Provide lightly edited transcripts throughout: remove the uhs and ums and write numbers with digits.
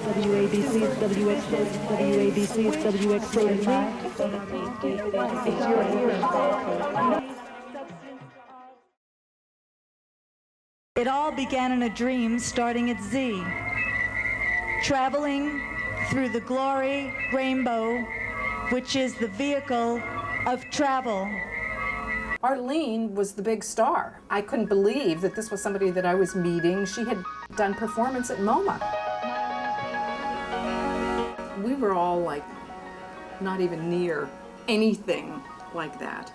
WABC's WABC's WXYZ. It's your ear. It all began in a dream starting at Z, traveling through the glory rainbow, which is the vehicle of travel. Arlene was the big star. I couldn't believe that this was somebody that I was meeting. She had done performance at MoMA. We were all like, not even near anything like that.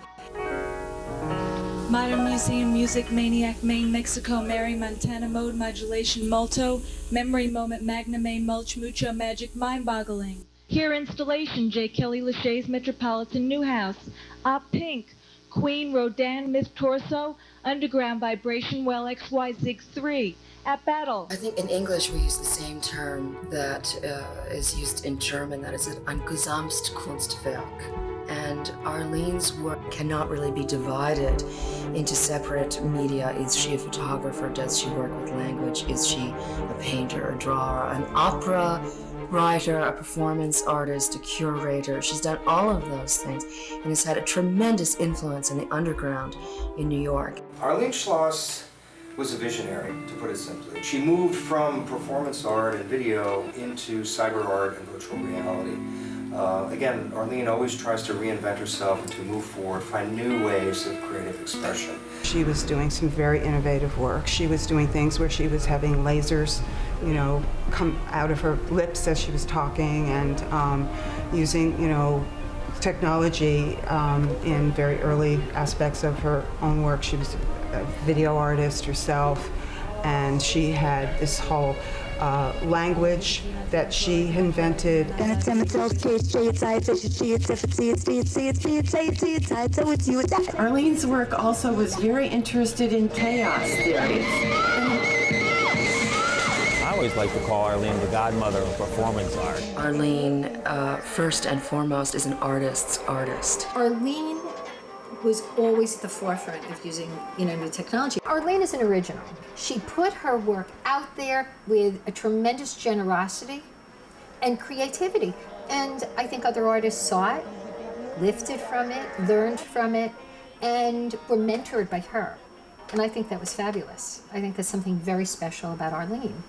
Modern Museum Music, Maniac, Maine, Mexico, Mary, Montana, Mode, Modulation, Multo, Memory, Moment, Magna, Maine, Mulch, Mucho, Magic, Mind-Boggling. Here Installation, J. Kelly, Lachey's, Metropolitan, Newhouse, Op Pink, Queen, Rodin, Myth, Torso, Underground, Vibration, Well, XY, Zig 3, At Battle. I think in English we use the same term that is used in German, that is ein Gesamtkunstwerk. And Arlene's work cannot really be divided into separate media. Is she a photographer? Does she work with language? Is she a painter, a drawer, an opera writer, a performance artist, a curator? She's done all of those things and has had a tremendous influence in the underground in New York. Arlene Schloss was a visionary, to put it simply. She moved from performance art and video into cyber art and virtual reality. Again, Arlene always tries to reinvent herself and to move forward, find new ways of creative expression. She was doing some very innovative work. She was doing things where she was having lasers, you know, come out of her lips as she was talking, and using, you know, technology in very early aspects of her own work. She was a video artist herself, and she had this whole language that she invented. Arlene's work also was very interested in chaos theories. I always like to call Arlene the godmother of performance art. Arlene, first and foremost, is an artist's artist. Arlene was always at the forefront of using, new technology. Arlene is an original. She put her work out there with a tremendous generosity and creativity. And I think other artists saw it, lifted from it, learned from it, and were mentored by her. And I think that was fabulous. I think that's something very special about Arlene.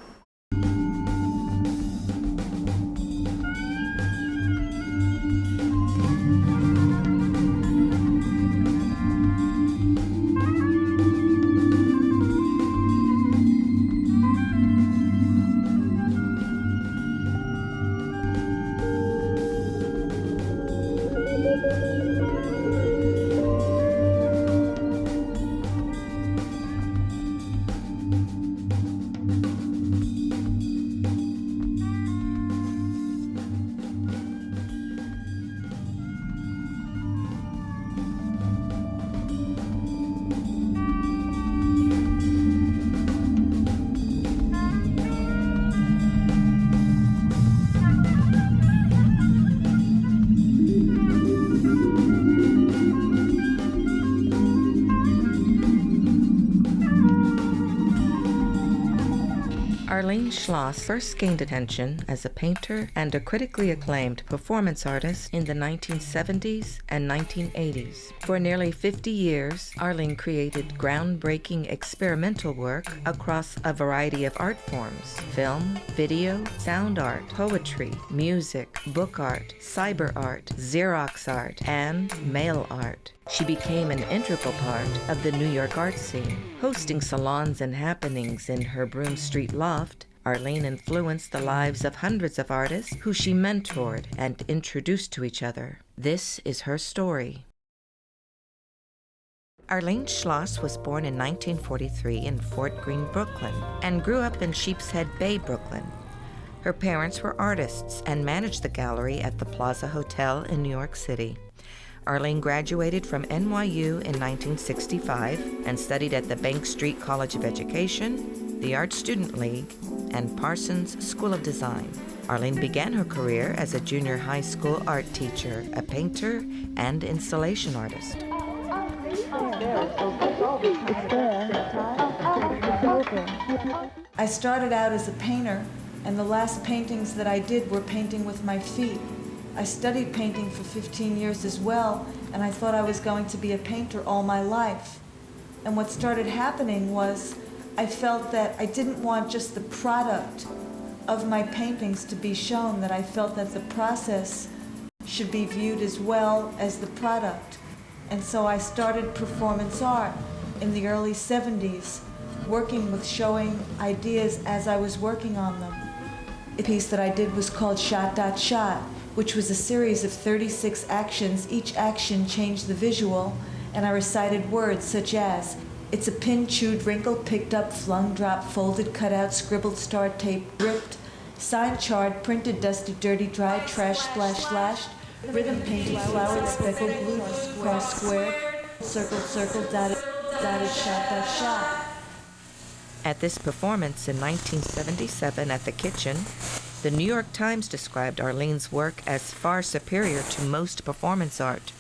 Arlene Schloss first gained attention as a painter and a critically acclaimed performance artist in the 1970s and 1980s. For nearly 50 years, Arlene created groundbreaking experimental work across a variety of art forms: film, video, sound art, poetry, music, book art, cyber art, Xerox art, and mail art. She became an integral part of the New York art scene. Hosting salons and happenings in her Broome Street loft, Arlene influenced the lives of hundreds of artists who she mentored and introduced to each other. This is her story. Arlene Schloss was born in 1943 in Fort Greene, Brooklyn, and grew up in Sheepshead Bay, Brooklyn. Her parents were artists and managed the gallery at the Plaza Hotel in New York City. Arlene graduated from NYU in 1965 and studied at the Bank Street College of Education, the Art Student League, and Parsons School of Design. Arlene began her career as a junior high school art teacher, a painter, and installation artist. I started out as a painter And the last paintings that I did were painting with my feet. I studied painting for 15 years as well, and I thought I was going to be a painter all my life. And what started happening was I felt that I didn't want just the product of my paintings to be shown, that I felt that the process should be viewed as well as the product. And so I started performance art in the early 70s, working with showing ideas as I was working on them. A piece that I did was called Shot, Shot, which was a series of 36 actions. Each action changed the visual, and I recited words such as, it's a pin, chewed, wrinkled, picked up, flung, dropped, folded, cut out, scribbled, starred, taped, ripped, signed, charred, printed, dusted, dirty, dried, trash, splash, slashed, rhythm, painted, flowered, speckled, glued, cross, squared, circled, circled, dotted, dotted, shot, shot. At this performance in 1977 at the Kitchen, the New York Times described Arlene's work as far superior to most performance art.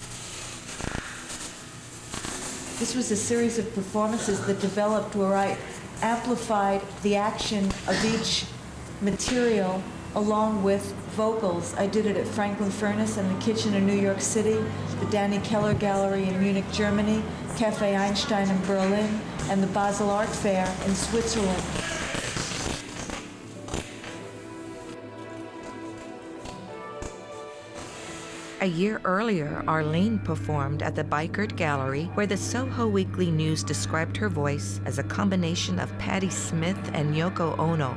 This was a series of performances that developed where I amplified the action of each material along with vocals. I did it at Franklin Furnace and the Kitchen in New York City, the Danny Keller Gallery in Munich, Germany, Cafe Einstein in Berlin, and the Basel Art Fair in Switzerland. A year earlier, Arlene performed at the Bikert Gallery, where the Soho Weekly News described her voice as a combination of Patti Smith and Yoko Ono.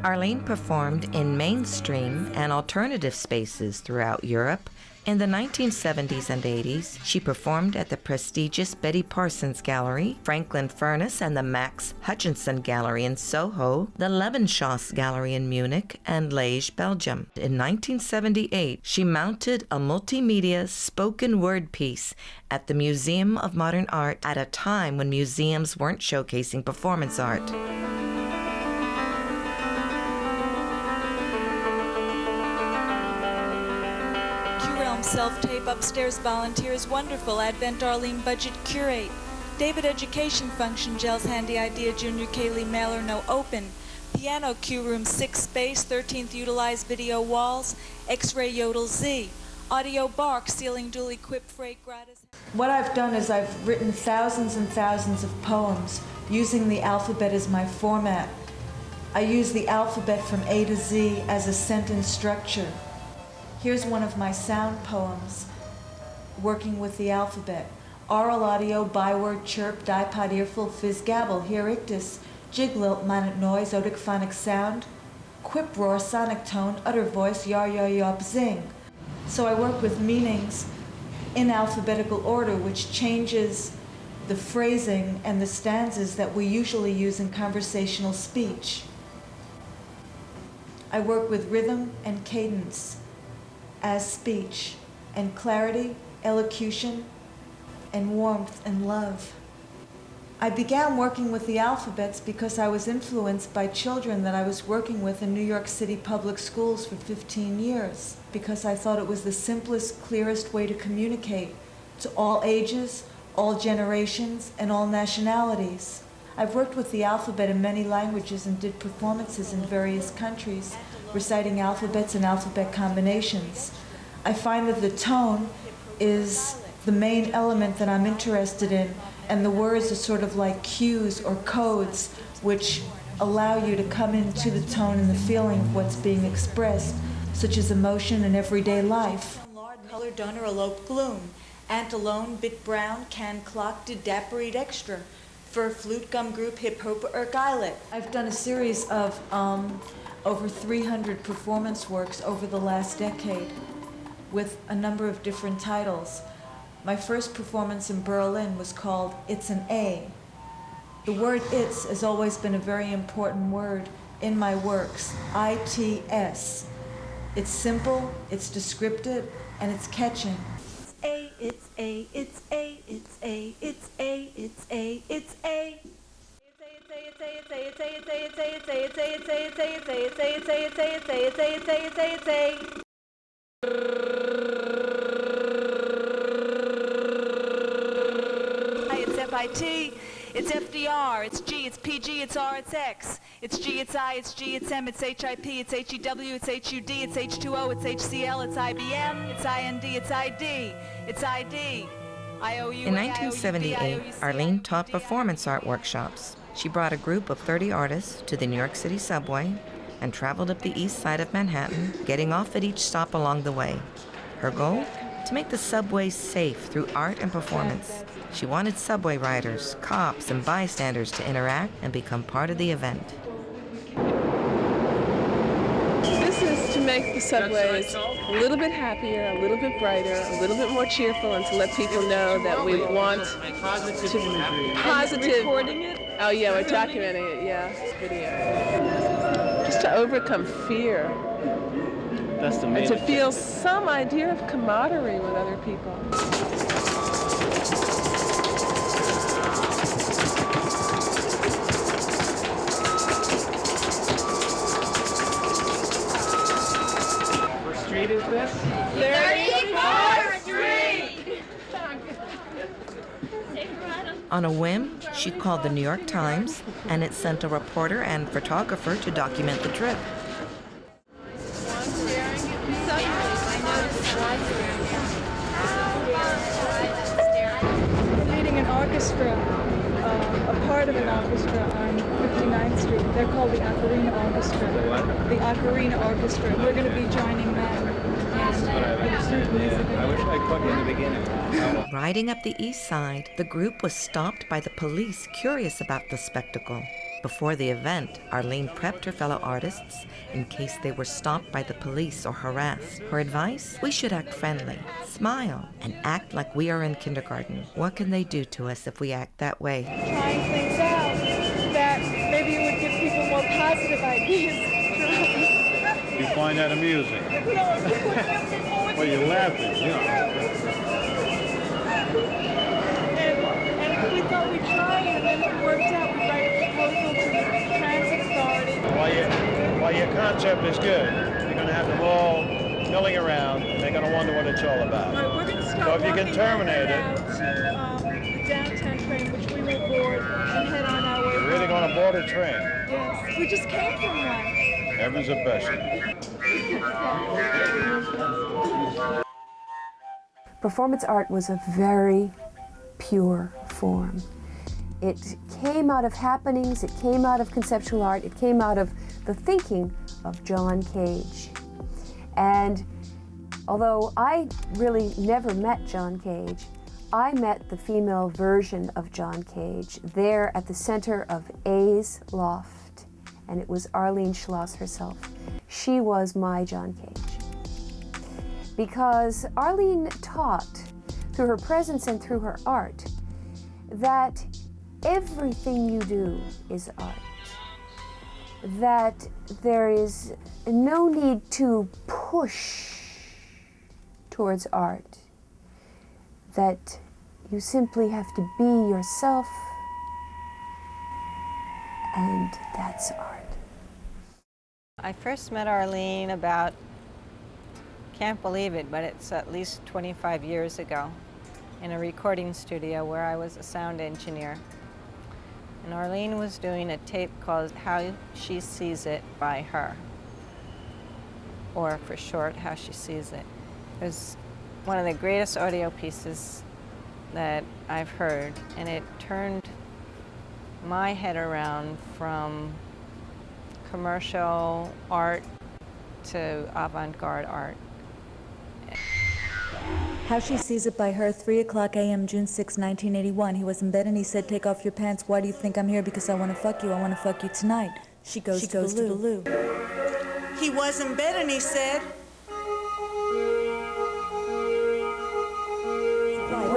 Arlene performed in mainstream and alternative spaces throughout Europe. In the 1970s and 80s, she performed at the prestigious Betty Parsons Gallery, Franklin Furnace and the Max Hutchinson Gallery in Soho, the Levenschoss Gallery in Munich, and Liège, Belgium. In 1978, she mounted a multimedia spoken word piece at the Museum of Modern Art at a time when museums weren't showcasing performance art. Self-tape upstairs volunteers wonderful Advent Arlene budget curate. David education function gels handy idea junior Kaylee mailer no open. Piano Q room 6 space 13th utilized video walls X-ray yodel Z. Audio bark ceiling dual equipped freight gratis. What I've done is I've written thousands and thousands of poems using the alphabet as my format. I use the alphabet from A to Z as a sentence structure. Here's one of my sound poems, working with the alphabet. Oral audio, byword, chirp, dipod, earful, fizz, gabble, hear, ictus, jiglilt, minute noise, odic, phonic sound, quip, roar, sonic tone, utter voice, yar, yar, yop, zing. So I work with meanings in alphabetical order, which changes the phrasing and the stanzas that we usually use in conversational speech. I work with rhythm and cadence as speech, and clarity, elocution, and warmth and love. I began working with the alphabets because I was influenced by children that I was working with in New York City public schools for 15 years, because I thought it was the simplest, clearest way to communicate to all ages, all generations, and all nationalities. I've worked with the alphabet in many languages and did performances in various countries, reciting alphabets and alphabet combinations. I find that the tone is the main element that I'm interested in, and the words are sort of like cues or codes which allow you to come into the tone and the feeling of what's being expressed, such as emotion in everyday life. Color donor elope gloom, ant alone, bit brown, can clock, did dapper extra, fur flute gum group hip hope eyelet. I've done a series of over 300 performance works over the last decade with a number of different titles. My first performance in Berlin was called It's an A. The word it's has always been a very important word in my works, I-T-S. It's simple, it's descriptive, and it's catching. It's A, it's A, it's A, it's A, it's A, it's A, it's A. It's FIT. It's FDR, it's G, it's PG, it's R, it's X. It's G, it's I, it's G, it's M, it's HIP, it's HEW, it's HUD, it's H2O, it's HCl, it's IBM, it's IND, it's ID, it's ID. In 1978, Arlene taught performance art workshops. She brought a group of 30 artists to the New York City subway and traveled up the east side of Manhattan, getting off at each stop along the way. Her goal? To make the subway safe through art and performance. She wanted subway riders, cops, and bystanders to interact and become part of the event. This is to make the subways a little bit happier, a little bit brighter, a little bit more cheerful, and to let people know that we want to positive. Recording it? Oh yeah, we're documenting it. Yeah, video. Just to overcome fear. That's the main. And to feel some idea of camaraderie with other people. What street is this? 34th Street! On a whim, she called the New York Times, and it sent a reporter and photographer to document the trip. Leading an orchestra, a part of an orchestra on 59th Street. They're called the Ocarina Orchestra. The Ocarina Orchestra. We're going to be joining them. I wish I caught you in the beginning. Riding up the east side, the group was stopped by the police, curious about the spectacle. Before the event, Arlene prepped her fellow artists in case they were stopped by the police or harassed. Her advice? We should act friendly, smile, and act like we are in kindergarten. What can they do to us if we act that way? Trying things out that maybe it would give people more positive ideas. You find that amusing? Well, you're laughing, you know. And we thought we'd try it, and then it worked out. We write a proposal to the transit authority. While your concept is good, you're going to have them all milling around, and they're going to wonder what it's all about. Right, we're going to start so if you can terminate it, the downtown train, which we will board, and head on our way. you're really going to board a train. Yes, we just came from one. Heavens a blessing. Performance art was a very pure form. It came out of happenings, it came out of conceptual art, it came out of the thinking of John Cage. And although I really never met John Cage, I met the female version of John Cage there at the center of A's Loft, and it was Arlene Schloss herself. She was my John Cage. Because Arlene taught, through her presence and through her art, that everything you do is art. That there is no need to push towards art. That you simply have to be yourself, and that's art. I first met Arlene about, can't believe it, but it's at least 25 years ago in a recording studio where I was a sound engineer. And Arlene was doing a tape called How She Sees It by Her, or for short, How She Sees It. It was one of the greatest audio pieces that I've heard, and it turned my head around from commercial art to avant-garde art. How She Sees It by Her, 3:00 a.m., June 6, 1981. He was in bed and he said, "Take off your pants. Why do you think I'm here? Because I want to fuck you. I want to fuck you tonight." She goes to the loo. He was in bed and he said,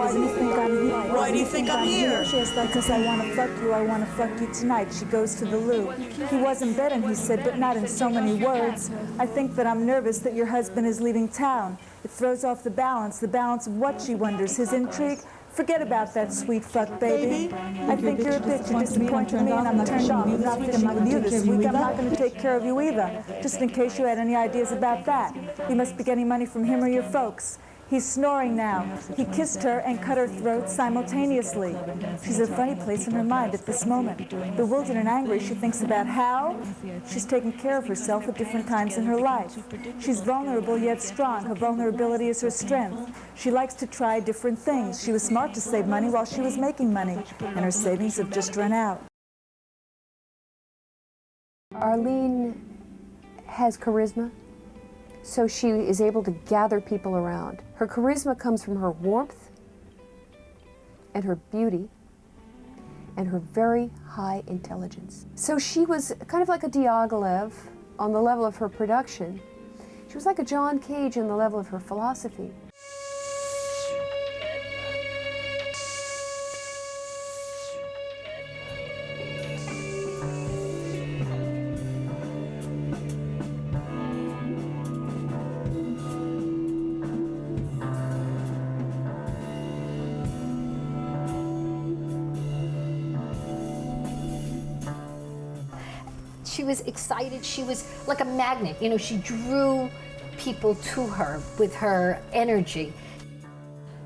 Why do you think I'm here? Why do you think I'm here? She asked, because I want to fuck you. I want to fuck you tonight. She goes to the loo. He was in bed and he said, but not in so many words. I think that I'm nervous that your husband is leaving town. It throws off the balance of what, she wonders, his intrigue. Forget about that sweet fuck, baby. I think you're a bitch. You disappointed me and I'm turned off. I'm not fishing with you this week. I'm not going to take care of you either. Just in case you had any ideas about that. You must be getting money from him or your folks. He's snoring now. He kissed her and cut her throat simultaneously. She's in a funny place in her mind at this moment. Bewildered and angry, she thinks about how she's taken care of herself at different times in her life. She's vulnerable yet strong. Her vulnerability is her strength. She likes to try different things. She was smart to save money while she was making money, and her savings have just run out. Arlene has charisma, so she is able to gather people around. Her charisma comes from her warmth and her beauty and her very high intelligence. So she was kind of like a Diaghilev on the level of her production. She was like a John Cage on the level of her philosophy. She was excited. She was like a magnet. You know, she drew people to her with her energy.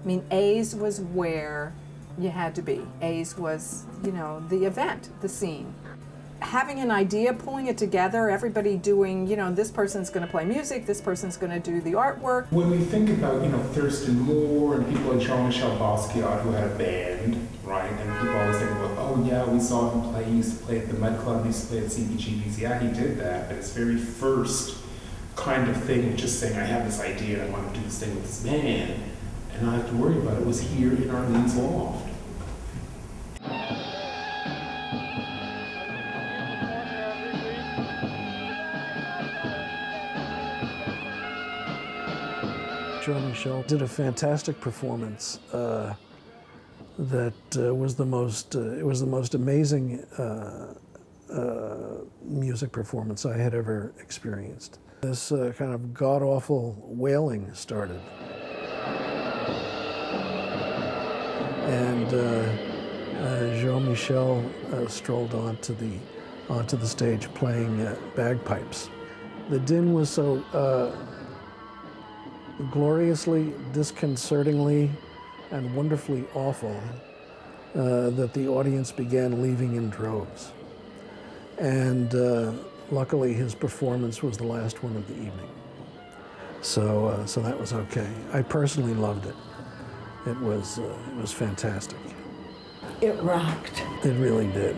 I mean, A's was where you had to be. A's was, you know, the event, the scene. Having an idea, pulling it together, everybody doing, you know, this person's going to play music, this person's going to do the artwork. When we think about, you know, Thurston Moore and people like Jean-Michel Basquiat who had a band, right? And people always think about, oh yeah, we saw him play, he used to play at the Mud Club, he used to play at CBGB's. Yeah, he did that, but his very first kind of thing of just saying, I have this idea and I want to do this thing with this band, and I have to worry about it, was here in Arlene's loft. Jean-Michel did a fantastic performance that was the most amazing music performance I had ever experienced. This kind of god-awful wailing started. And Jean-Michel strolled onto the stage playing bagpipes. The din was so gloriously, disconcertingly, and wonderfully awful that the audience began leaving in droves. And luckily his performance was the last one of the evening. So that was okay. I personally loved it. It was fantastic. It rocked. It really did.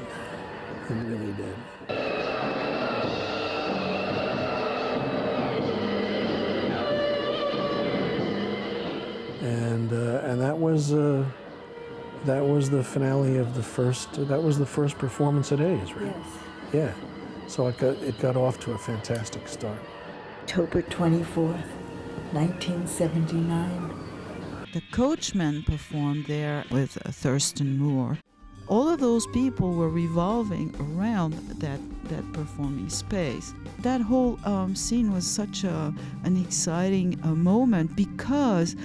It really did. And that was the finale of the first. That was the first performance at A's, right? Yes. Yeah. So it got off to a fantastic start. October 24th, 1979. The Coachmen performed there with Thurston Moore. All of those people were revolving around that performing space. That whole scene was such an exciting moment because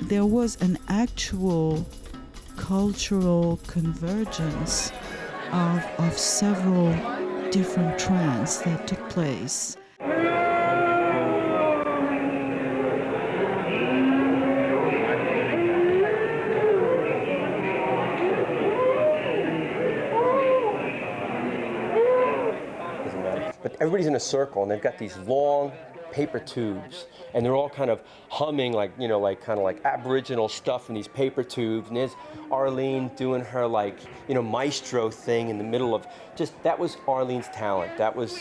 there was an actual cultural convergence of several different trends that took place. But everybody's in a circle, and they've got these long paper tubes, and they're all kind of humming like, you know, like kind of like Aboriginal stuff in these paper tubes. And there's Arlene doing her like, you know, maestro thing in the middle of just, that was Arlene's talent. That was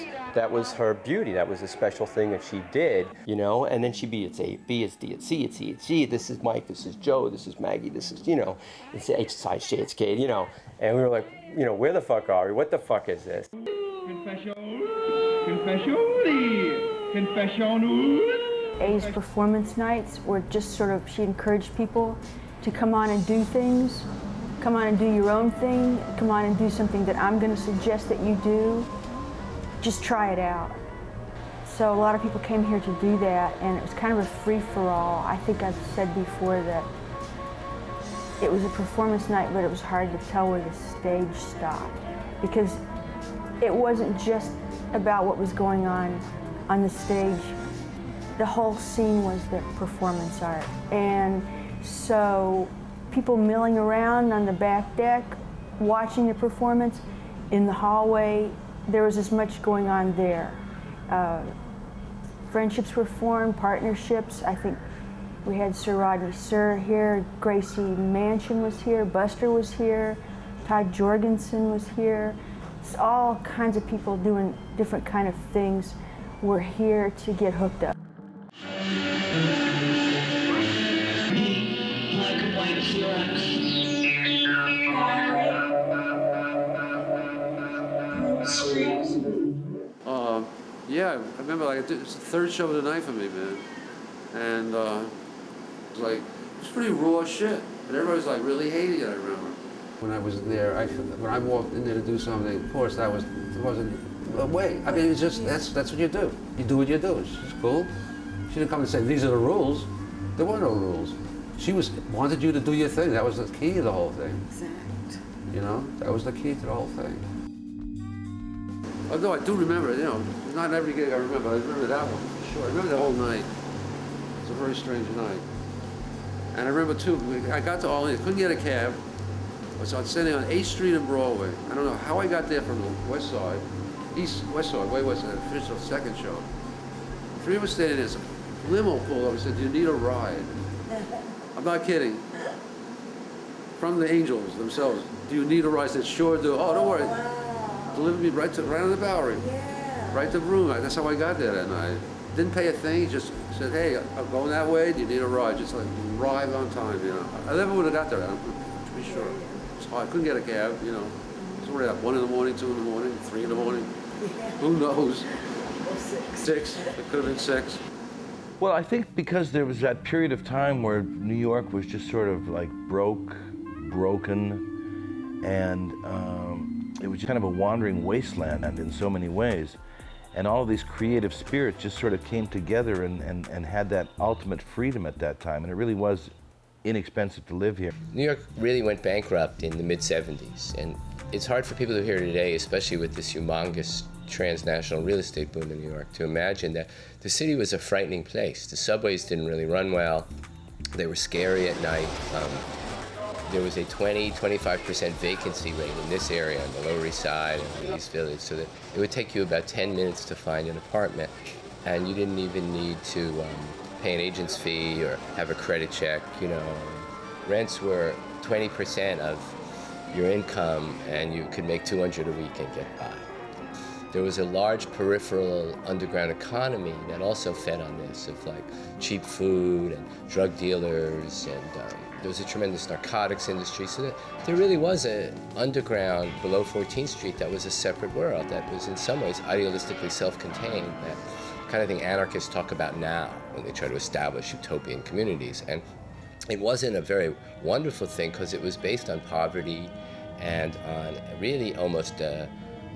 her beauty. That was a special thing that she did, you know. And then she'd be, it's A, B, it's D, it's C, it's E, it's G. This is Mike, this is Joe, this is Maggie, this is, you know, it's H, it's I, it's J, it's K, you know. And we were like, you know, where the fuck are we? What the fuck is this? A's performance nights were just sort of, she encouraged people to come on and do things, come on and do your own thing, come on and do something that I'm going to suggest that you do. Just try it out. So a lot of people came here to do that, and it was kind of a free-for-all. I think I've said before that it was a performance night, but it was hard to tell where the stage stopped, because it wasn't just about what was going on the stage. the whole scene was the performance art. And so people milling around on the back deck, watching the performance, in the hallway, there was as much going on there. Friendships were formed, partnerships. I think we had Sir Rodney Sir here, Gracie Mansion was here, Buster was here, Todd Jorgensen was here. It's all kinds of people doing different kind of things. We're here to get hooked up. Yeah, I remember like it's the third show of the night for me, man. And it was like, it was pretty raw shit. And everybody was like really hating it, I remember. When I was there, when I walked in there to do something, of course, wasn't a way. I mean, it's just, that's what you do. You do what you do. It's just cool. She didn't come and say, these are the rules. There were no rules. She wanted you to do your thing. That was the key to the whole thing. Exact. You know, that was the key to the whole thing. Although I do remember, you know, not every gig I remember. I remember that one for sure. I remember the whole night. It was a very strange night. And I remember too, I got to Orleans, couldn't get a cab. I was standing on 8th Street and Broadway. I don't know how I got there from the west side, west side, way west side, finished the second show. Three of us standing there, some limo pulled up and said, do you need a ride? I'm not kidding. From the Angels themselves, do you need a ride? I said, sure do. Oh, don't worry. Delivered me right on the Bowery, right to the room. That's how I got there that night. Didn't pay a thing. He just said, "Hey, I'm going that way. Do you need a ride?" Just like arrive on time, you know. I never would have got there. I'm pretty sure. So I couldn't get a cab, you know. So we're at 1 in the morning, 2 in the morning, 3 in the morning. Who knows? 6. It could have been 6. Well, I think because there was that period of time where New York was just sort of like broken, and it was kind of a wandering wasteland in so many ways. And all of these creative spirits just sort of came together and had that ultimate freedom at that time. And it really was inexpensive to live here. New York really went bankrupt in the mid-'70s. And it's hard for people to hear today, especially with this humongous transnational real estate boom in New York, to imagine that the city was a frightening place. The subways didn't really run well. They were scary at night. There was a 20-25% vacancy rate in this area on the Lower East Side and the East Village, so that it would take you about 10 minutes to find an apartment, and you didn't even need to pay an agent's fee or have a credit check. You know, rents were 20% of your income, and you could make $200 a week and get by. There was a large peripheral underground economy that also fed on this, of like cheap food and drug dealers, and there was a tremendous narcotics industry, so that there really was an underground below 14th Street that was a separate world, that was in some ways idealistically self-contained, that kind of thing anarchists talk about now when they try to establish utopian communities. And it wasn't a very wonderful thing because it was based on poverty and on really almost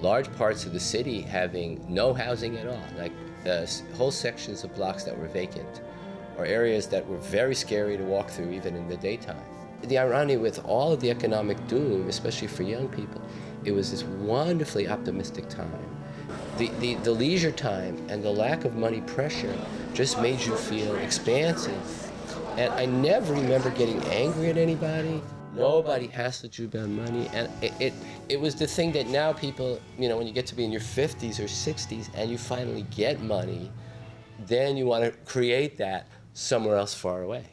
large parts of the city having no housing at all, like whole sections of blocks that were vacant, or areas that were very scary to walk through even in the daytime. The irony with all of the economic doom, especially for young people, it was this wonderfully optimistic time. The leisure time and the lack of money pressure just made you feel expansive. And I never remember getting angry at anybody. Nobody hassled you about money, and it was the thing that now people, you know, when you get to be in your 50s or 60s and you finally get money, then you want to create that somewhere else far away,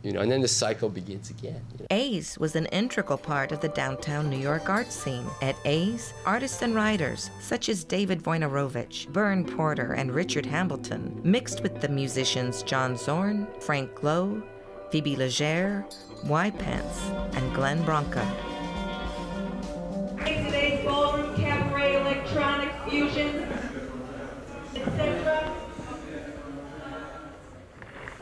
you know, and then the cycle begins again. You know? A's was an integral part of the downtown New York art scene. At A's, artists and writers such as David Wojnarowicz, Vern Porter, and Richard Hambleton mixed with the musicians John Zorn, Frank Lowe, Phoebe Legere, Y Pence, and Glenn Branca. Today's ballroom, cabaret, electronic fusion, etc.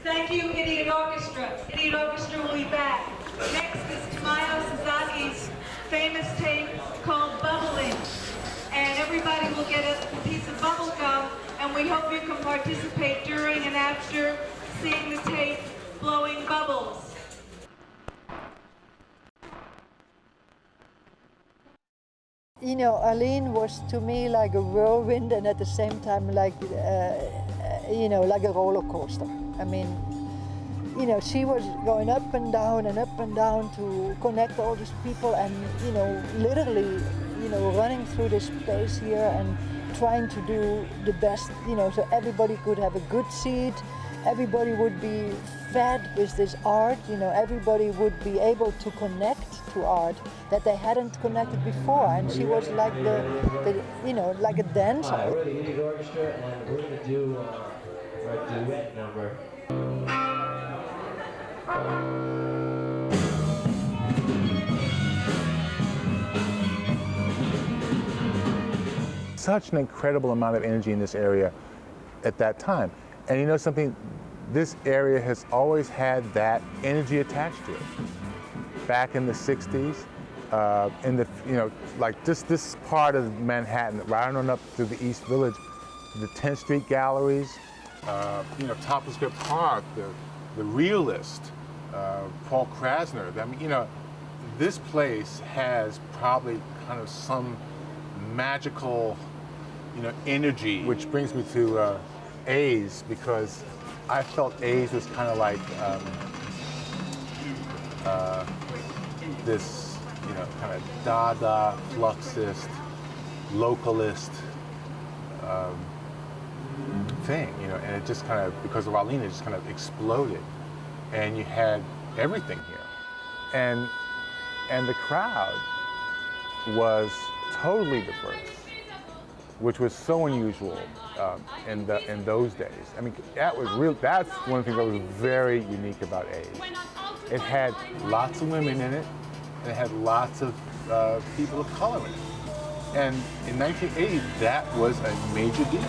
Thank you, Idiot Orchestra. Idiot Orchestra will be back. Next is Tamayo Suzuki's famous tape called Bubbling. And everybody will get a piece of bubble gum, and we hope you can participate during and after seeing the tape Blowing Bubbles. You know, Arlene was to me like a whirlwind, and at the same time like you know, like a roller coaster. I mean, you know, she was going up and down to connect all these people and, you know, literally, you know, running through this place here and trying to do the best, you know, so everybody could have a good seat, everybody would be fed with this art, you know, everybody would be able to connect to art that they hadn't connected before, and she was like the you know, like a dancer. Hi, we're the Indian Orchestra, and we're going to do a duet number. Such an incredible amount of energy in this area at that time. And you know something, this area has always had that energy attached to it. Back in the 60s, in the, you know, like just this part of Manhattan, right on up through the East Village, the 10th Street galleries, you know, Tompkins Square Park, the realist, Paul Krasner. I mean, you know, this place has probably kind of some magical, you know, energy, which brings me to A's, because I felt A's was kind of like this, you know, kind of Dada, Fluxist, localist thing, you know, and it just kind of, because of Arlene, it just kind of exploded, and you had everything here, and the crowd was totally diverse, which was so unusual in those days. I mean, that was real. That's one thing that was very unique about A's. It had lots of women in it, and it had lots of people of color in it. And in 1980, that was a major deal.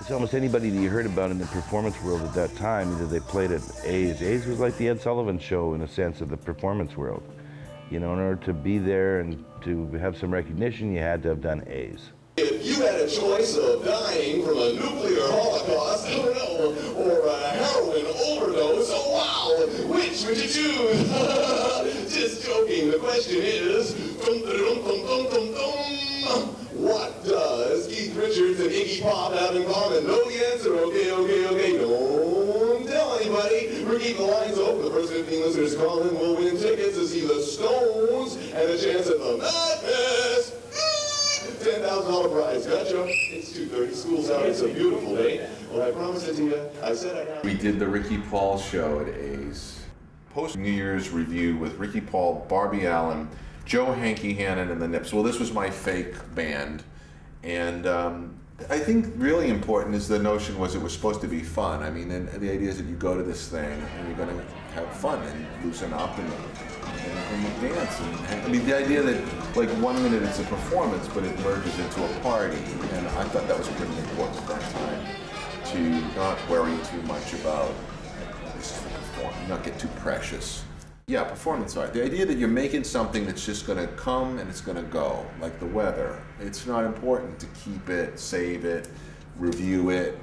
It's almost anybody that you heard about in the performance world at that time, either they played at A's. A's was like the Ed Sullivan Show in a sense of the performance world. You know, in order to be there and to have some recognition, you had to have done A's. If you had a choice of dying from a nuclear holocaust, or a heroin overdose, oh wow, which would you choose? Just joking, the question is, what does Keith Richards and Iggy Pop have in common? Know the answer, okay, don't tell anybody. We're keeping the lines open. The first 15 listeners to call in will win tickets to see the Stones and a chance at the Madness. $10,000 prize, gotcha. It's 2:30, school's out, it's a beautiful day. Well, I promised it to you, I said I... We did the Ricky Paul show at A's. Post-New Year's review with Ricky Paul, Barbie Allen, Joe Hanky Hannon, and the Nips. Well, this was my fake band. And I think really important is the notion was it was supposed to be fun. I mean, and the idea is that you go to this thing and you're going to have fun and loosen up and dance. And, I mean, the idea that, like, 1 minute it's a performance, but it merges into a party. And I thought that was pretty important at that time, to not worry too much about this is the performance, not get too precious. Yeah, performance art. The idea that you're making something that's just going to come and it's going to go, like the weather. It's not important to keep it, save it, review it,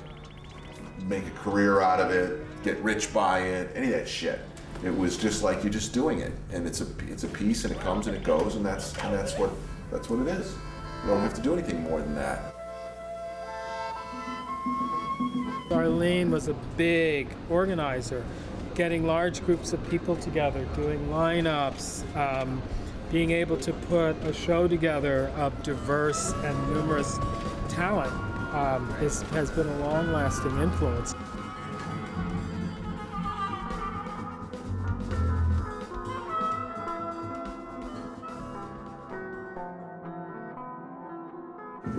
make a career out of it, get rich by it, any of that shit. It was just like you're just doing it, and it's a piece, and it comes and it goes, and that's what it is. You don't have to do anything more than that. Arlene was a big organizer, getting large groups of people together, doing lineups, being able to put a show together of diverse and numerous talent has been a long-lasting influence.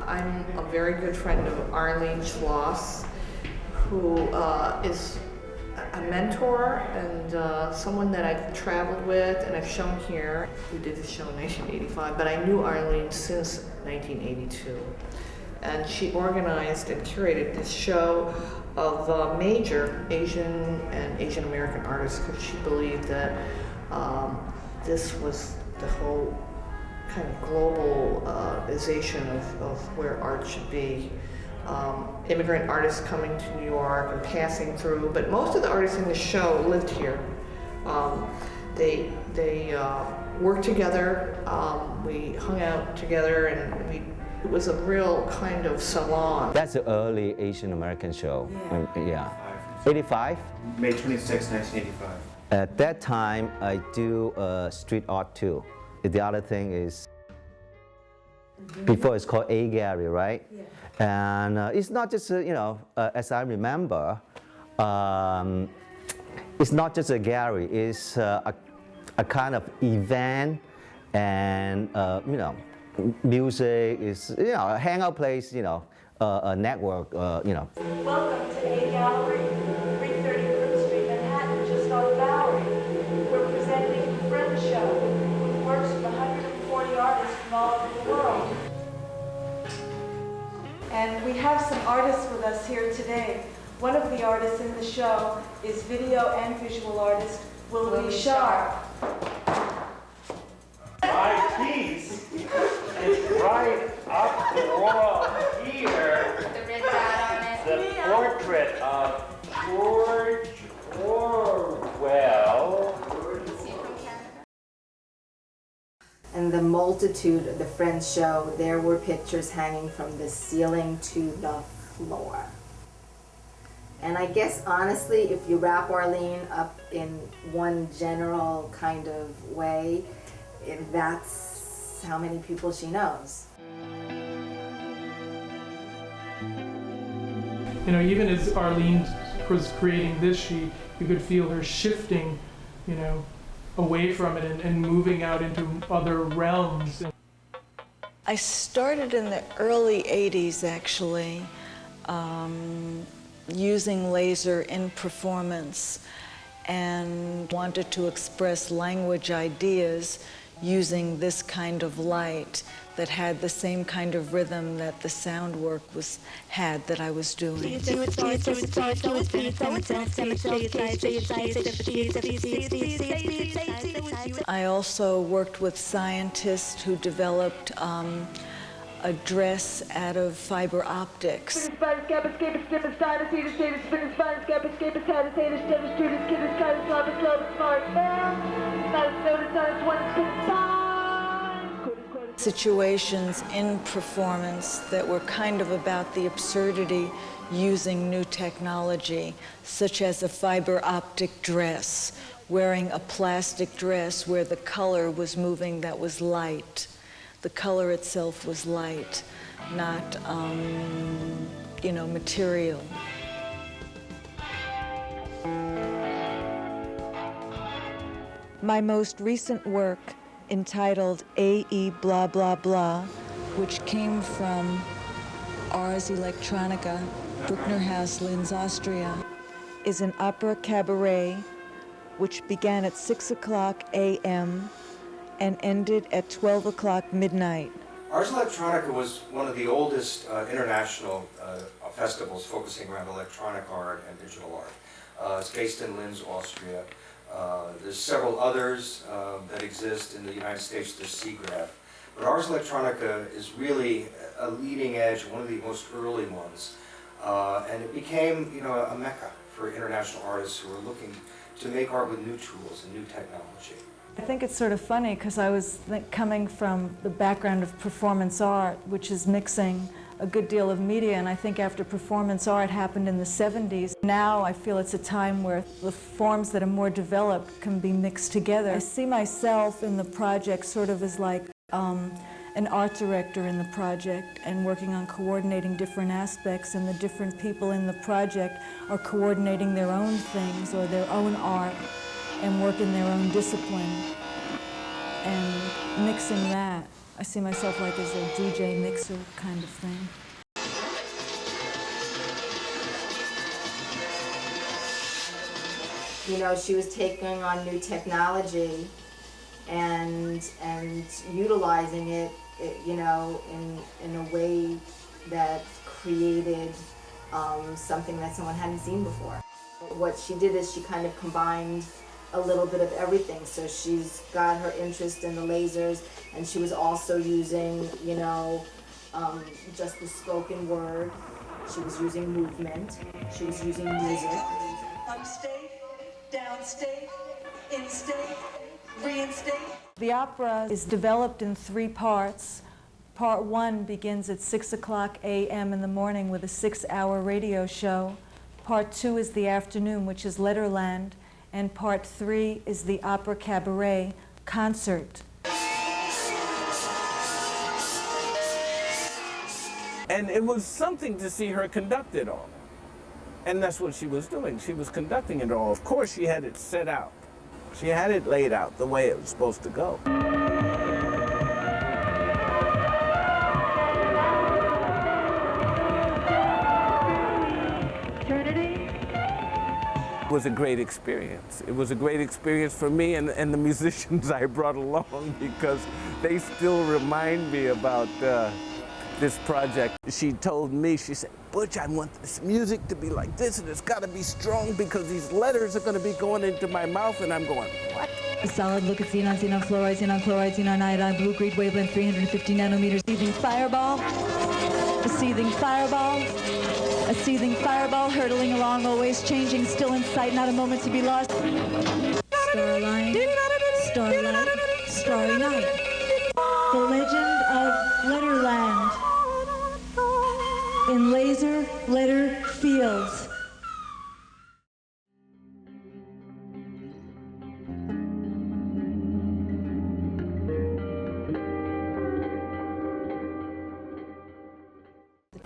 I'm a very good friend of Arlene Schloss, who is a mentor and someone that I've traveled with and I've shown here. We did this show in 1985, but I knew Arlene since 1982. And she organized and curated this show of major Asian and Asian American artists because she believed that this was the whole kind of globalization of where art should be. Immigrant artists coming to New York and passing through, but most of the artists in the show lived here. They worked together. We hung out together, and it was a real kind of salon. That's the early Asian American show. Yeah. 85? May 26, 1985. At that time, I do street art too. The other thing is, before it's called A Gallery, right? Yeah. And it's not just, as I remember, it's not just a gallery, it's a kind of event and, music, is, a hangout place, a network, Welcome to A Gallery, 330 Fruit Street, Manhattan, just off Bowery. We're presenting the Friends Show, with works from 140 artists from all over the world. And we have some artists with us here today. One of the artists in the show is video and visual artist Willie Sharp. My piece is right up the wall here. The red dot on it. The portrait of George Orwell. And the multitude of the Friends show, there were pictures hanging from the ceiling to the floor. And I guess honestly, if you wrap Arlene up in one general kind of way, that's how many people she knows. Even as Arlene was creating this, you could feel her shifting, away from it and moving out into other realms. I started in the early 80s, actually, using laser in performance and wanted to express language ideas using this kind of light that had the same kind of rhythm that the sound work had that I was doing. I also worked with scientists who developed a dress out of fiber optics. Situations in performance that were kind of about the absurdity using new technology, such as a fiber optic dress, wearing a plastic dress where the color was moving that was light. The color itself was light, not, material. My most recent work, entitled AE Blah Blah Blah, which came from Ars Electronica, Bruckner House, Linz, Austria, is an opera cabaret which began at 6 o'clock a.m. and ended at 12 o'clock midnight. Ars Electronica was one of the oldest international festivals focusing around electronic art and digital art. It's based in Linz, Austria. There's several others that exist in the United States. There's Seagraph. But Ars Electronica is really a leading edge, one of the most early ones. And it became, a mecca for international artists who are looking to make art with new tools and new technology. I think it's sort of funny because I was coming from the background of performance art, which is mixing a good deal of media, and I think after performance art happened in the 70s, now I feel it's a time where the forms that are more developed can be mixed together. I see myself in the project sort of as like an art director in the project and working on coordinating different aspects, and the different people in the project are coordinating their own things or their own art and work in their own discipline and mixing that. I see myself like as a DJ mixer kind of thing. She was taking on new technology and utilizing it, in a way that created something that someone hadn't seen before. What she did is she kind of combined a little bit of everything. So she's got her interest in the lasers, and she was also using, just the spoken word. She was using movement. She was using music. Upstate, downstate, in-state, Reinstate. The opera is developed in 3 parts. Part 1 begins at 6:00 a.m. in the morning with a 6-hour radio show. Part 2 is the afternoon, which is Letterland. And Part 3 is the opera cabaret concert. And it was something to see her conduct it all. And that's what she was doing. She was conducting it all. Of course, she had it set out. She had it laid out the way it was supposed to go. It was a great experience. It was a great experience for me and the musicians I brought along, because they still remind me about this project. She told me, she said, "Butch, I want this music to be like this, and it's got to be strong because these letters are going to be going into my mouth." And I'm going, what? A solid look at xenon, xenon fluoride, xenon chloride, xenon iodine, blue grade wavelength, 350 nanometers, seething fireball, a seething fireball, a seething fireball, hurtling along, always changing, still in sight, not a moment to be lost. Starline, starlight, starry night. The legend of Letterland in laser letter fields.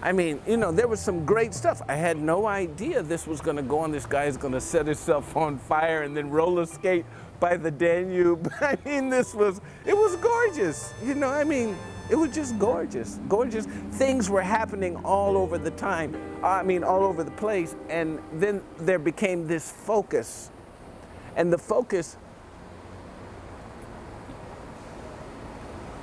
I mean, you know, there was some great stuff. I had no idea this was going to go on. This guy is going to set himself on fire and then roller skate by the Danube. I mean, it was gorgeous. You know, I mean, it was just gorgeous, gorgeous. Things were happening all over the time. I mean, all over the place. And then there became this focus. And the focus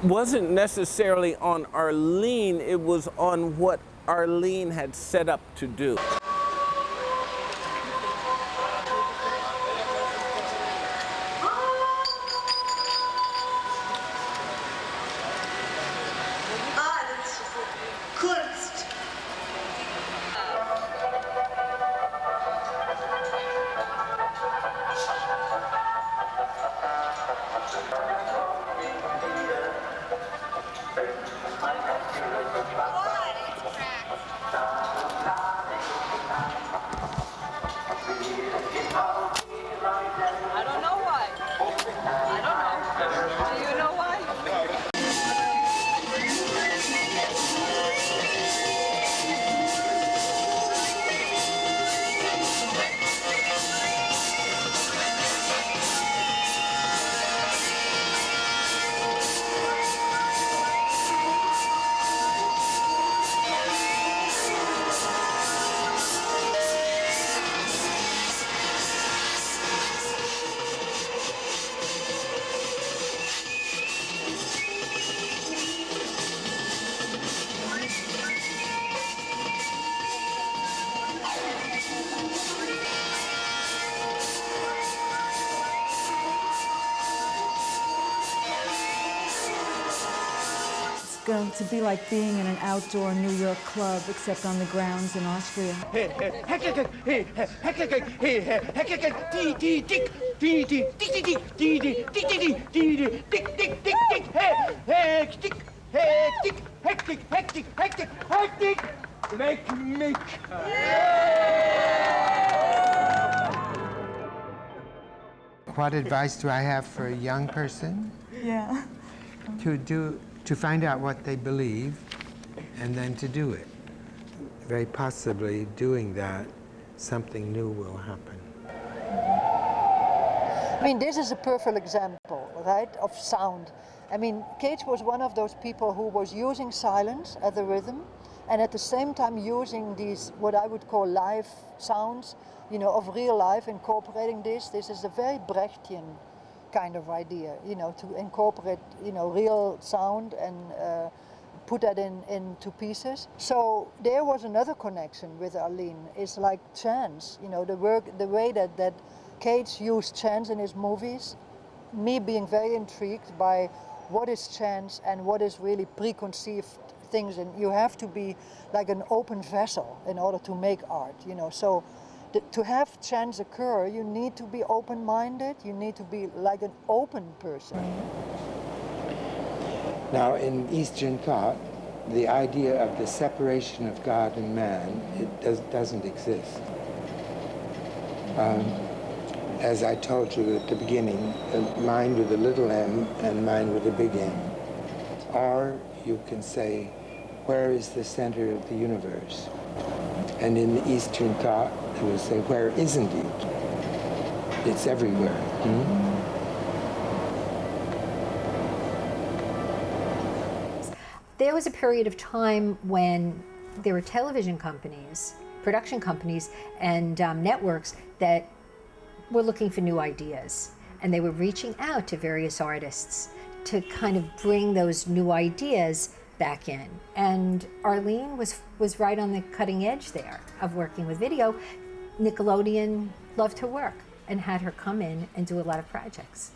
wasn't necessarily on Arlene, it was on what Arlene had set up to do. Going to be like being in an outdoor New York club, except on the grounds in Austria. What advice do I have for a young person? Yeah. To find out what they believe and then to do it. Very possibly doing that, something new will happen. I mean, this is a perfect example, right, of sound. I mean, Cage was one of those people who was using silence as a rhythm and at the same time using these, what I would call live sounds, you know, of real life, incorporating this. This is a very Brechtian kind of idea, you know, to incorporate, you know, real sound and put that into pieces. So there was another connection with Arlene. It's like chance, you know, the way that Cage used chance in his movies, me being very intrigued by what is chance and what is really preconceived things, and you have to be like an open vessel in order to make art, you know. So To have change occur, you need to be open-minded, you need to be like an open person. Now, in Eastern thought, the idea of the separation of God and man, it doesn't exist. As I told you at the beginning, mind with a little m and mind with a big M. Or you can say, where is the center of the universe? And in the Eastern thought, they will say, where isn't it? It's everywhere. There was a period of time when there were television companies, production companies, and networks that were looking for new ideas. And they were reaching out to various artists to kind of bring those new ideas back in. And Arlene was right on the cutting edge there of working with video. Nickelodeon loved her work and had her come in and do a lot of projects.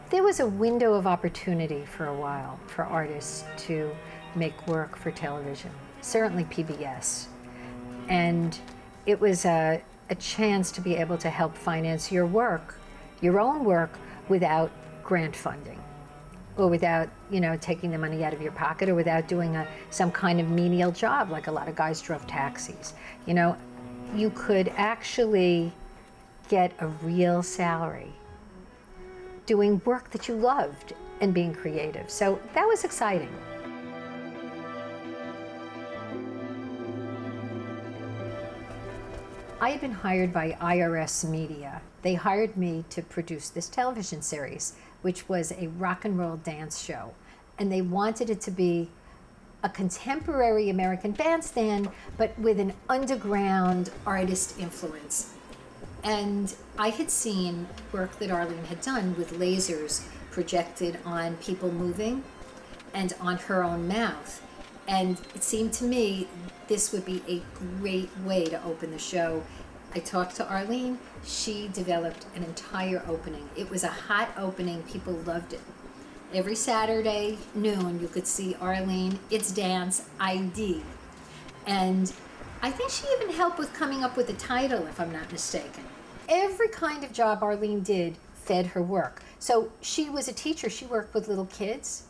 There was a window of opportunity for a while for artists to make work for television, certainly PBS. And it was a chance to be able to help finance your work, your own work, without grant funding, or without, you know, taking the money out of your pocket, or without doing some kind of menial job, like a lot of guys drove taxis. You know, you could actually get a real salary doing work that you loved and being creative. So that was exciting. I had been hired by IRS Media. They hired me to produce this television series, which was a rock and roll dance show. And they wanted it to be a contemporary American bandstand, but with an underground artist influence. And I had seen work that Arlene had done with lasers projected on people moving and on her own mouth. And it seemed to me this would be a great way to open the show. I talked to Arlene. She developed an entire opening. It was a hot opening. People loved it. Every Saturday noon, you could see Arlene, It's Dance ID. And I think she even helped with coming up with the title, if I'm not mistaken. Every kind of job Arlene did fed her work. So she was a teacher. She worked with little kids.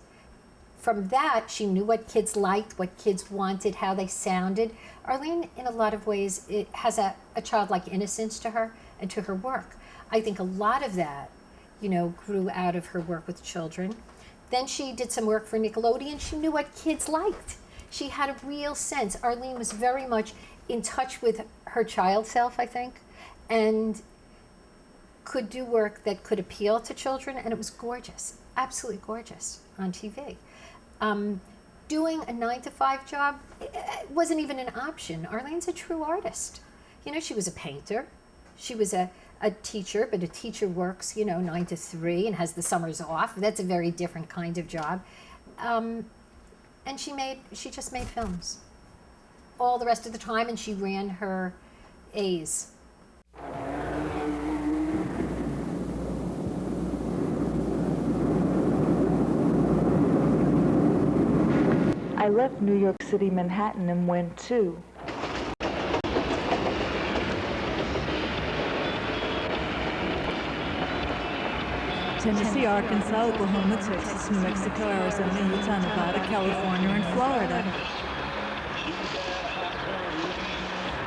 From that, she knew what kids liked, what kids wanted, how they sounded. Arlene, in a lot of ways, it has a childlike innocence to her and to her work. I think a lot of that, you know, grew out of her work with children. Then she did some work for Nickelodeon. She knew what kids liked. She had a real sense. Arlene was very much in touch with her child self, I think, and could do work that could appeal to children, and it was gorgeous, absolutely gorgeous on TV. Doing a 9-to-5 job wasn't even an option. Arlene's a true artist. You know, she was a painter. She was a teacher, but a teacher works, you know, 9 to 3 and has the summers off. That's a very different kind of job. And she just made films all the rest of the time, and she ran her A's. I left New York City, Manhattan, and went to Tennessee, Arkansas, Oklahoma, Texas, New Mexico, Arizona, Utah, Nevada, California, and Florida.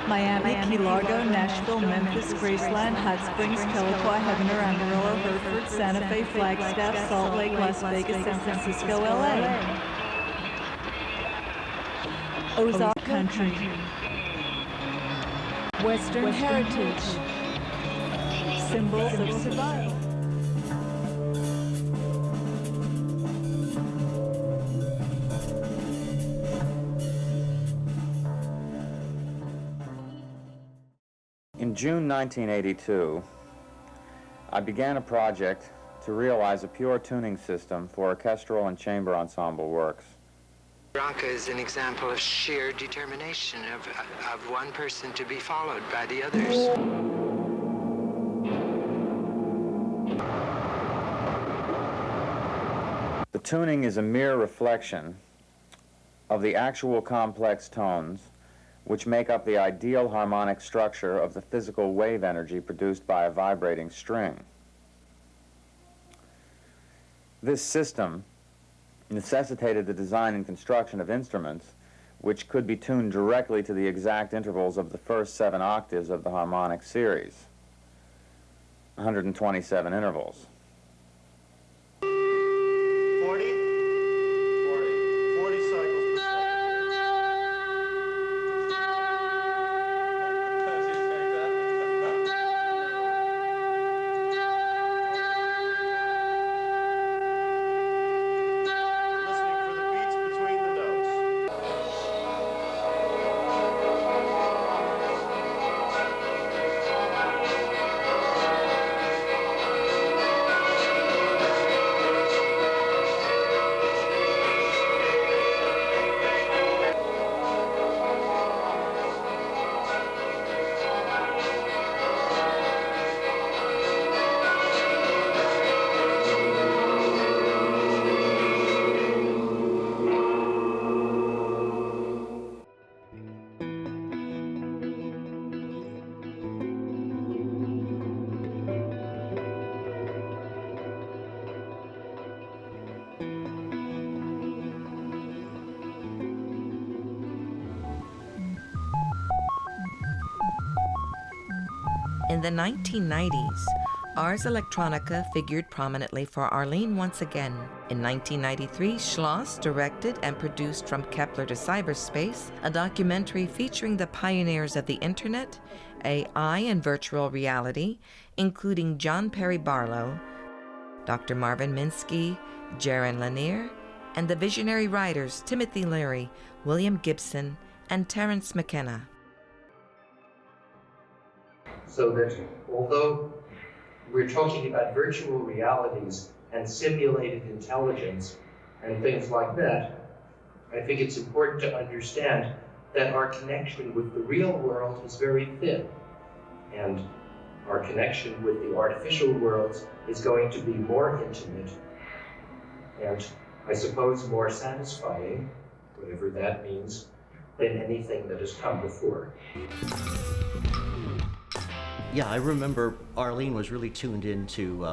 Miami, Key Largo, Nashville, Memphis, Graceland, Hot Springs, Tahlequah, Heavener, Amarillo, Hereford, Santa Fe, Flagstaff, Salt Lake, Las Vegas, San Francisco, LA. Ozark Country, Western Heritage, Symbols of Survival. In June 1982, I began a project to realize a pure tuning system for orchestral and chamber ensemble works. Branca is an example of sheer determination of one person to be followed by the others. The tuning is a mere reflection of the actual complex tones which make up the ideal harmonic structure of the physical wave energy produced by a vibrating string. This system necessitated the design and construction of instruments which could be tuned directly to the exact intervals of the first 7 octaves of the harmonic series, 127 intervals. 40 cycles per Listening for the beats between the notes. In the 1990s, Ars Electronica figured prominently for Arlene once again. In 1993, Schloss directed and produced From Kepler to Cyberspace, a documentary featuring the pioneers of the Internet, AI and virtual reality, including John Perry Barlow, Dr. Marvin Minsky, Jaron Lanier, and the visionary writers Timothy Leary, William Gibson, and Terence McKenna. So that although we're talking about virtual realities and simulated intelligence and things like that, I think it's important to understand that our connection with the real world is very thin. And our connection with the artificial worlds is going to be more intimate and, I suppose, more satisfying, whatever that means, than anything that has come before. Yeah, I remember Arlene was really tuned into,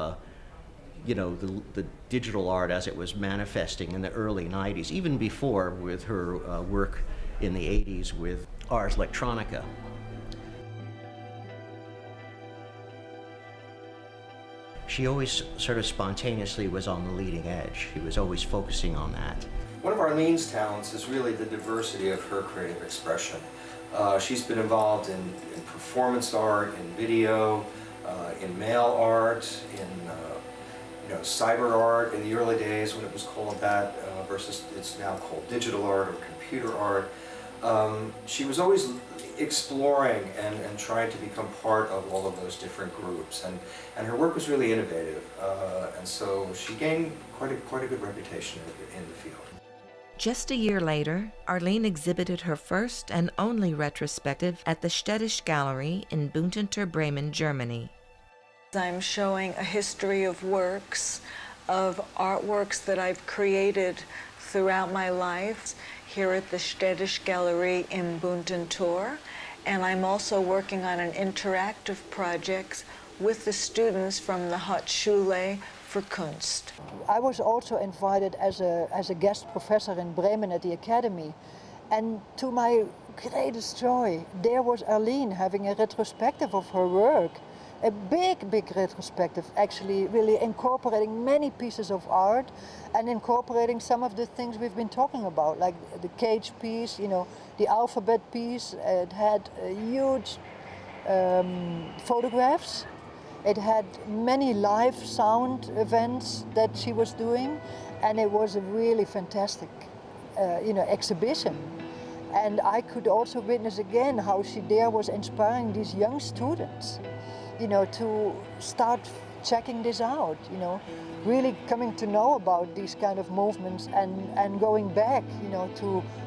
you know, the digital art as it was manifesting in the early 90s, even before with her work in the 80s with Ars Electronica. She always sort of spontaneously was on the leading edge. She was always focusing on that. One of Arlene's talents is really the diversity of her creative expression. She's been involved in performance art, in video, in mail art, in cyber art in the early days when it was called that, versus it's now called digital art or computer art. She was always exploring and trying to become part of all of those different groups, and her work was really innovative, and so she gained quite a good reputation in the field. Just a year later, Arlene exhibited her first and only retrospective at the Städtische Gallery in Buntentor, Bremen, Germany. I'm showing a history of works, of artworks that I've created throughout my life here at the Städtische Gallery in Buntentor, and I'm also working on an interactive project with the students from the Hochschule for Kunst. I was also invited as a guest professor in Bremen at the Academy, and to my greatest joy, there was Arlene having a retrospective of her work. A big retrospective, actually, really incorporating many pieces of art and incorporating some of the things we've been talking about, like the cage piece, you know, the alphabet piece. It had huge photographs. It had many live sound events that she was doing, and it was a really fantastic, exhibition. And I could also witness again how she there was inspiring these young students, to start checking this out, really coming to know about these kind of movements and going back,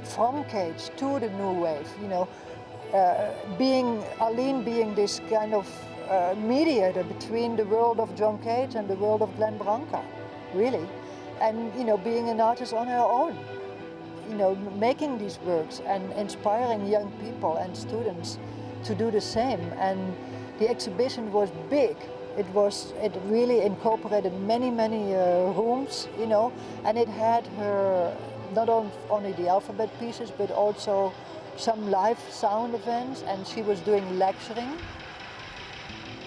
from cage to the new wave, Arlene being this kind of mediator between the world of John Cage and the world of Branca, really, and being an artist on her own, you know, making these works and inspiring young people and students to do the same. And the exhibition was big. It really incorporated many rooms, you know, and it had her not only the alphabet pieces, but also some live sound events, and she was doing lecturing.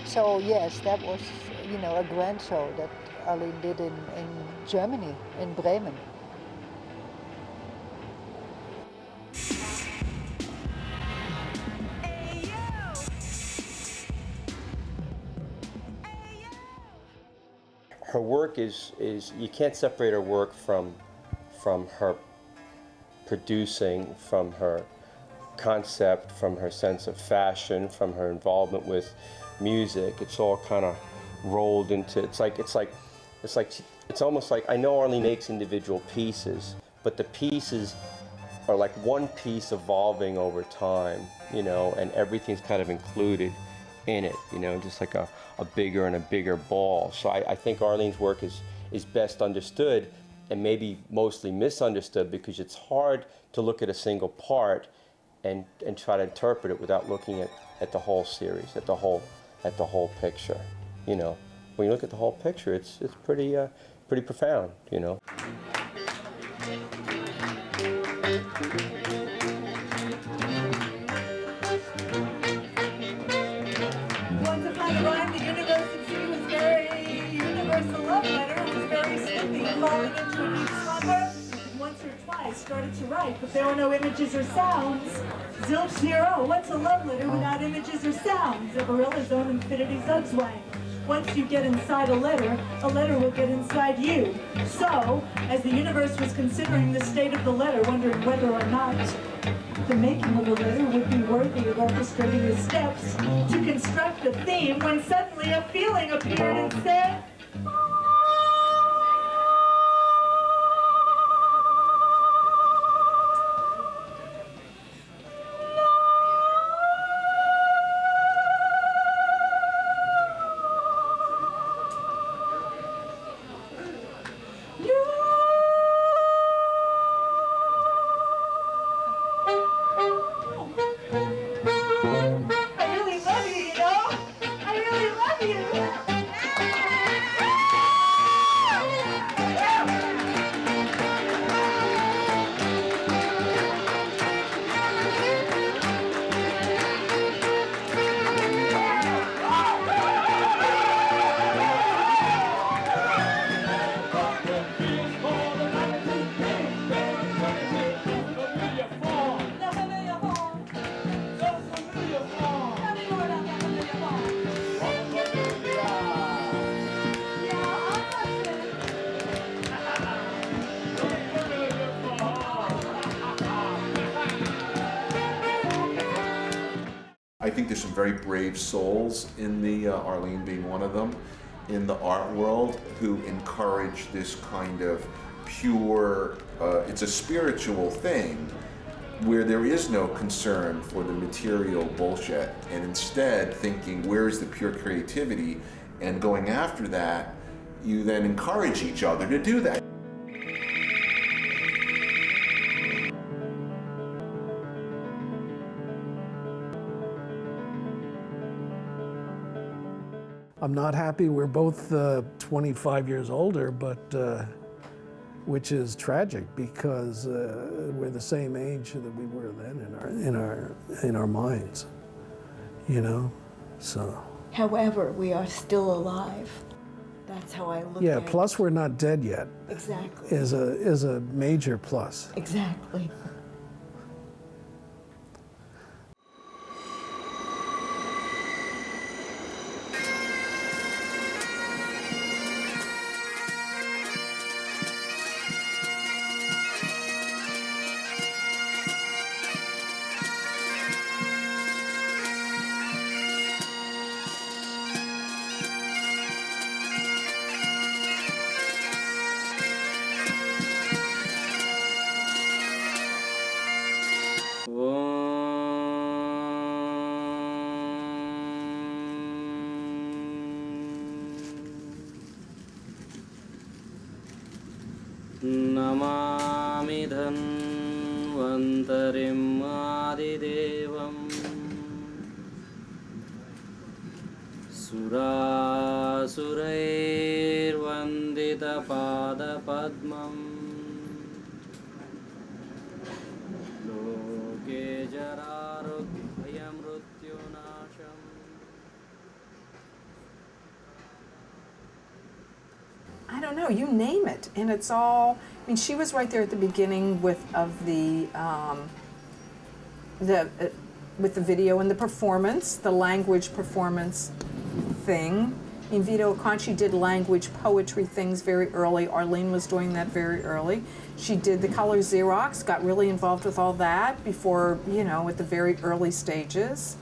So yes, that was, you know, a grand show that Arlene did in Germany, in Bremen. Her work is you can't separate her work from her producing, from her concept, from her sense of fashion, from her involvement with music. It's all kind of rolled into, it's almost like, I know Arlene makes individual pieces, but the pieces are like one piece evolving over time, you know, and everything's kind of included in it, you know, just like a bigger and a bigger ball. So I think Arlene's work is best understood and maybe mostly misunderstood, because it's hard to look at a single part and try to interpret it without looking at the whole series, at the whole picture. You know, when you look at the whole picture, it's pretty profound, you know. Once upon a rhyme, the university was very universal love letter. It was very slippy, falling into a deep slumber. Once or twice started to write, but there were no images or sounds. Zilch zero, what's a love letter without images or sounds? A gorilla's own infinity zugzwang. Once you get inside a letter will get inside you. So, as the universe was considering the state of the letter, wondering whether or not the making of a letter would be worthy of orchestrating the steps to construct a theme, when suddenly a feeling appeared and said, I think there's some very brave souls in the, Arlene being one of them, in the art world, who encourage this kind of pure, it's a spiritual thing, where there is no concern for the material bullshit, and instead thinking, where is the pure creativity, and going after that, you then encourage each other to do that. I'm not happy we're both 25 years older, but which is tragic, because we're the same age that we were then in our minds, you know. So. However, we are still alive. That's how I look at it. Yeah. Plus, we're not dead yet. Exactly. Is a major plus. Exactly. Namami Dhan धन्वन्तरिम् आदिदेवम् सुरासुरैर्वन्दितपादपद्मम् लोके जरारोग्यमृत्युनाशम्. I don't know, you name it, and it's all, I mean, she was right there at the beginning with the video and the performance, the language performance thing. I mean, Vito Acconci did language poetry things very early. Arlene was doing that very early. She did the color Xerox, got really involved with all that before, you know, at the very early stages.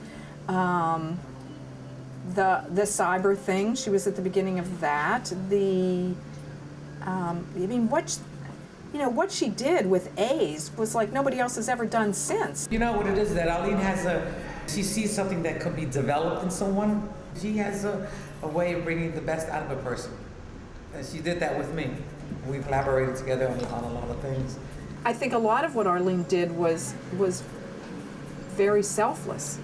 The cyber thing, she was at the beginning of that. I mean, what she did with A's was like nobody else has ever done since. You know what it is that Arlene she sees something that could be developed in someone. She has a way of bringing the best out of a person. And she did that with me. We collaborated together on a lot of things. I think a lot of what Arlene did was very selfless.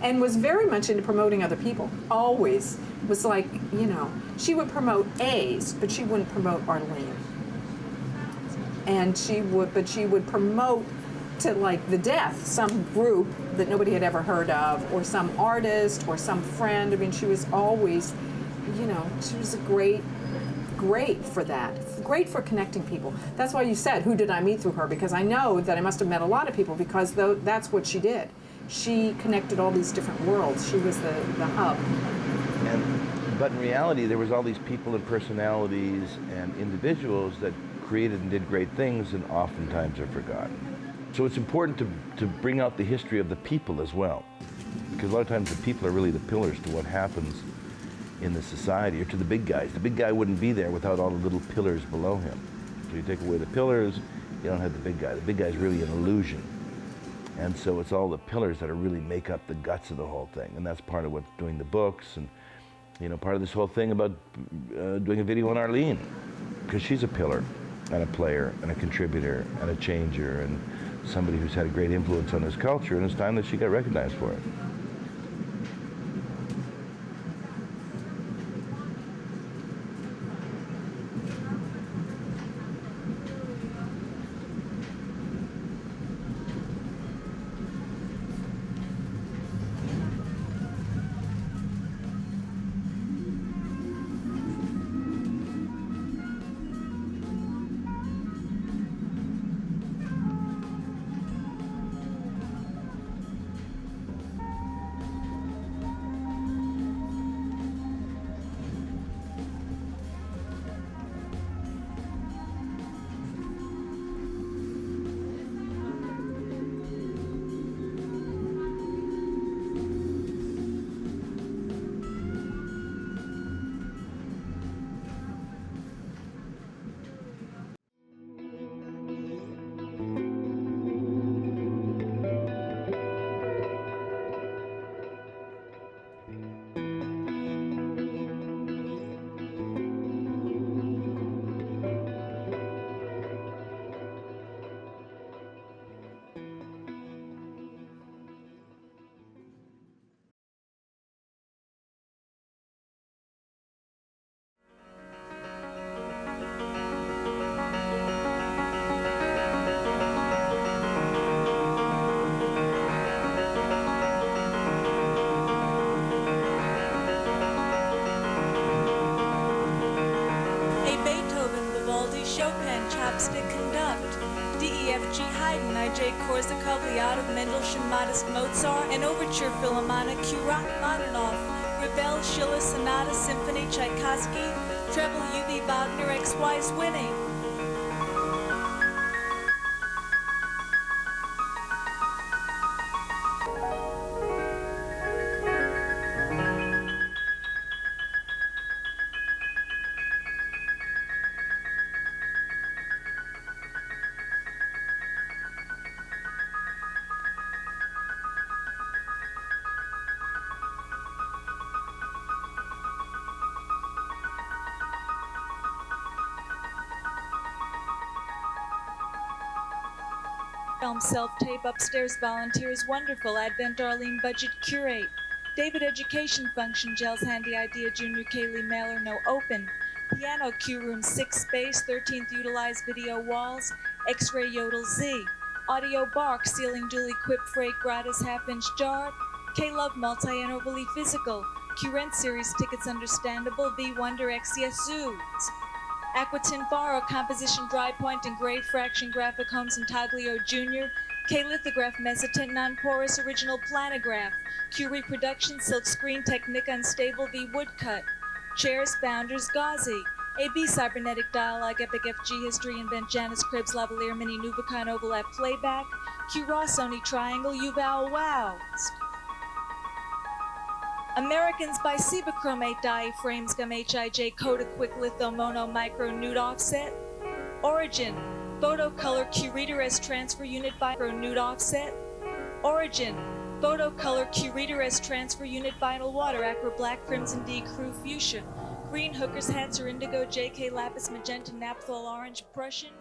And was very much into promoting other people. Always was like, you know, she would promote A's, but she wouldn't promote Arlene. And she would promote to like the Death, some group that nobody had ever heard of, or some artist, or some friend. I mean, she was always, you know, she was great for that. Great for connecting people. That's why you said, who did I meet through her? Because I know that I must have met a lot of people because that's what she did. She connected all these different worlds. She was the hub. But in reality, there was all these people and personalities and individuals that created and did great things and oftentimes are forgotten. So it's important to bring out the history of the people as well. Because a lot of times the people are really the pillars to what happens in the society, or to the big guys. The big guy wouldn't be there without all the little pillars below him. So you take away the pillars, you don't have the big guy. The big guy is really an illusion. And so it's all the pillars that really make up the guts of the whole thing. And that's part of what's doing the books and, you know, part of this whole thing about doing a video on Arlene. Because she's a pillar and a player and a contributor and a changer and somebody who's had a great influence on this culture, and it's time that she got recognized for it. Modest Mozart, and Overture Philharmonic, Q Rachmaninoff, Ravel, Schiller, Sonata, Symphony, Tchaikovsky, Treble, UB, Wagner, XY, Winning. film self-tape upstairs volunteers wonderful Advent Arlene budget curate. David education function gels handy idea junior Kaylee mailer no open. Piano Q room 6 space 13th utilized video walls X-ray yodel Z. Audio bark ceiling duly equipped freight gratis half-inch jar. K-Love multi and overly physical. Q-Rent series tickets understandable V Wonder XCS Zoos. Aquatin Faro composition dry point and gray fraction graphic homes Intaglio Jr. K lithograph mezzotint non-porous original planograph. Q reproduction silk screen technique unstable V woodcut. Chairs founders Gauzy. AB cybernetic dialogue epic FG history invent Janice Krebs lavalier mini Nuvicon overlap playback. Q raw Sony triangle Uval wow. Americans by Cibachrome 8 diaphragms gum HIJ Coda quick litho mono micro nude offset. Origin photo color Q reader as transfer unit by nude offset. Origin photo color Q reader as transfer unit vinyl water aqua black crimson D crew fuchsia. Green hookers hats or indigo JK lapis magenta naphthol orange Prussian.